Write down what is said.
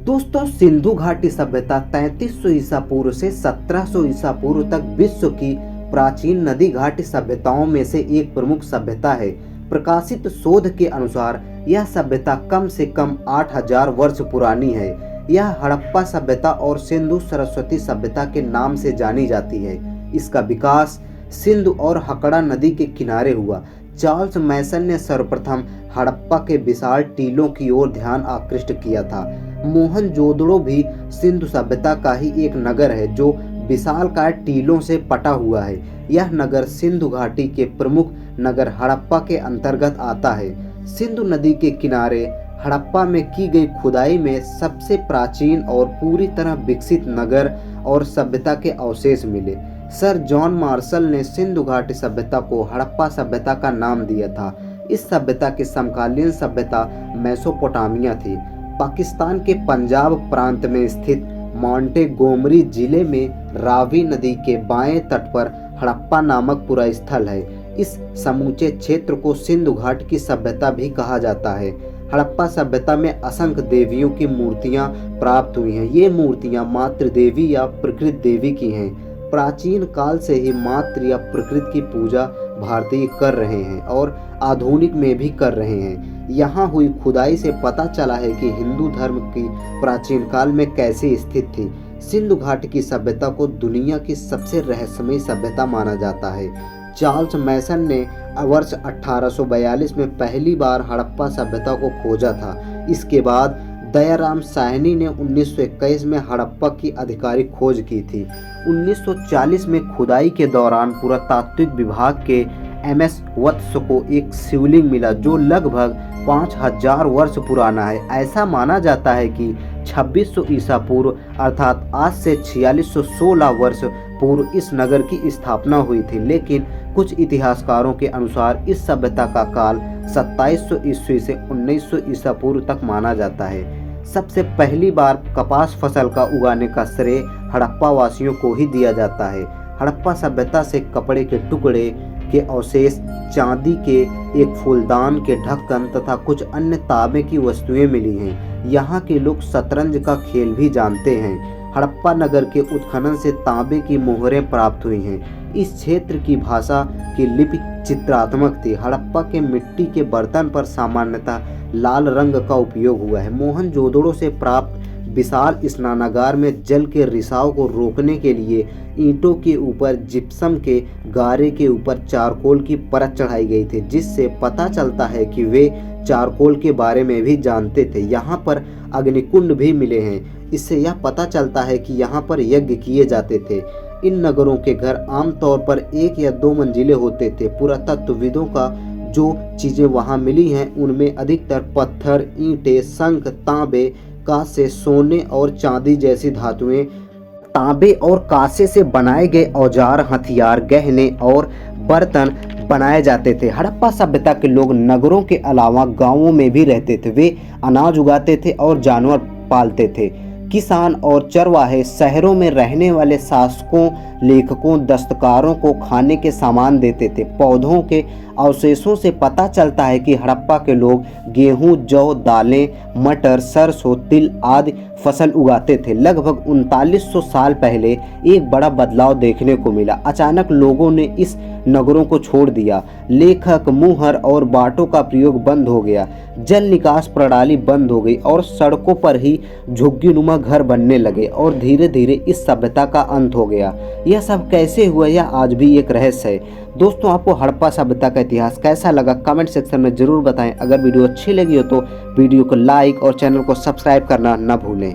दोस्तों, सिंधु घाटी सभ्यता 3300 ईसा पूर्व से 1700 ईसा पूर्व तक विश्व की प्राचीन नदी घाटी सभ्यताओं में से एक प्रमुख सभ्यता है। प्रकाशित शोध के अनुसार यह सभ्यता कम से कम 8000 वर्ष पुरानी है। यह हड़प्पा सभ्यता और सिंधु सरस्वती सभ्यता के नाम से जानी जाती है। इसका विकास सिंधु और हकड़ा नदी के किनारे हुआ। चार्ल्स मैसन ने सर्वप्रथम हड़प्पा के विशाल टीलों की ओर ध्यान आकृष्ट किया था। मोहनजोदड़ो भी सिंधु सभ्यता का ही एक नगर है जो विशालकाय टीलों से पटा हुआ है। यह नगर सिंधु घाटी के प्रमुख नगर हड़प्पा के अंतर्गत आता है। सिंधु नदी के किनारे हड़प्पा में की गई खुदाई में सबसे प्राचीन और पूरी तरह विकसित नगर और सभ्यता के अवशेष मिले। सर जॉन मार्शल ने सिंधु घाटी सभ्यता को हड़प्पा सभ्यता का नाम दिया था। इस सभ्यता की समकालीन सभ्यता मेसोपोटामिया थी। पाकिस्तान के पंजाब प्रांत में स्थित मोंटेगोमरी जिले में रावी नदी के बाएं तट पर हड़प्पा नामक पूरा स्थल है। इस समूचे क्षेत्र को सिंधु घाट की सभ्यता भी कहा जाता है। हड़प्पा सभ्यता में असंख्य देवियों की मूर्तियां प्राप्त हुई हैं। ये मूर्तियां मातृ देवी या प्रकृति देवी की हैं। प्राचीन काल से ही मातृ या प्रकृति की पूजा भारतीय कर रहे हैं और आधुनिक में भी कर रहे हैं। यहाँ हुई खुदाई से पता चला है कि हिंदू धर्म की प्राचीन काल में कैसी स्थिति थी। सिंधु घाटी की सभ्यता को दुनिया की सबसे रहस्यमयी सभ्यता माना जाता है। चार्ल्स मैसन ने वर्ष 1842 में पहली बार हड़प्पा सभ्यता को खोजा था। इसके बाद दयाराम साहनी ने 1921 में हड़प्पा की आधिकारिक खोज की थी। 1940 में खुदाई के दौरान पुरातात्विक विभाग के MS वत्स को एक शिवलिंग मिला जो लगभग 5000 वर्ष पुराना है। ऐसा माना जाता है कि 2600 ईसा पूर्व अर्थात आज से 4616 वर्ष पूर्व इस नगर की स्थापना हुई थी। लेकिन कुछ इतिहासकारों के अनुसार इस सभ्यता का काल 2700 ईस्वी से 1900 ईसा पूर्व तक माना जाता है। सबसे पहली बार कपास फसल का उगाने का श्रेय हड़प्पा वासियों को ही दिया जाता है। हड़प्पा सभ्यता से कपड़े के टुकड़े के अवशेष, चांदी के एक फूलदान के ढक्कन तथा कुछ अन्य तांबे की वस्तुएं मिली हैं। यहाँ के लोग शतरंज का खेल भी जानते हैं। हड़प्पा नगर के उत्खनन से तांबे की मोहरें प्राप्त हुई हैं। इस क्षेत्र की भाषा की लिपि चित्रात्मक थी। हड़प्पा के मिट्टी के बर्तन पर सामान्यतः लाल रंग का उपयोग हुआ है। मोहनजोदड़ो से प्राप्त विशाल स्नानागार में जल के रिसाव को रोकने के लिए ईंटों के ऊपर जिप्सम के गारे के ऊपर चारकोल की परत चढ़ाई गई थी, जिससे पता चलता है कि वे चारकोल के बारे में भी जानते थे। यहाँ पर अग्निकुंड भी मिले हैं। इससे यह पता चलता है कि यहाँ पर यज्ञ किए जाते थे। इन नगरों के घर आमतौर पर 1 या 2 मंजिले होते थे। पुरातत्वविदों का जो चीज़ें वहाँ मिली हैं उनमें अधिकतर पत्थर, ईंटें, शंख, तांबे, कांसे, सोने और चांदी जैसी धातुएं, तांबे और कांसे से बनाए गए औजार, हथियार, गहने और बर्तन बनाए जाते थे। हड़प्पा सभ्यता के लोग नगरों के अलावा गांवों में भी रहते थे। वे अनाज उगाते थे और जानवर पालते थे। किसान और चरवाहे शहरों में रहने वाले शासकों, लेखकों, दस्तकारों को खाने के सामान देते थे। पौधों के अवशेषों से पता चलता है कि हड़प्पा के लोग गेहूं, जौ, दालें, मटर, सरसों, तिल आदि फसल उगाते थे। लगभग 3900 साल पहले एक बड़ा बदलाव देखने को मिला। अचानक लोगों ने इस नगरों को छोड़ दिया। लेखक, मुहर और बाटों का प्रयोग बंद हो गया। जल निकास प्रणाली बंद हो गई और सड़कों पर ही झुग्गीनुमा घर बनने लगे और धीरे धीरे इस सभ्यता का अंत हो गया। यह सब कैसे हुआ यह आज भी एक रहस्य है। दोस्तों, आपको हड़प्पा सभ्यता का इतिहास कैसा लगा कमेंट सेक्शन में जरूर बताएं। अगर वीडियो अच्छी लगी हो तो वीडियो को लाइक और चैनल को सब्सक्राइब करना न भूलें।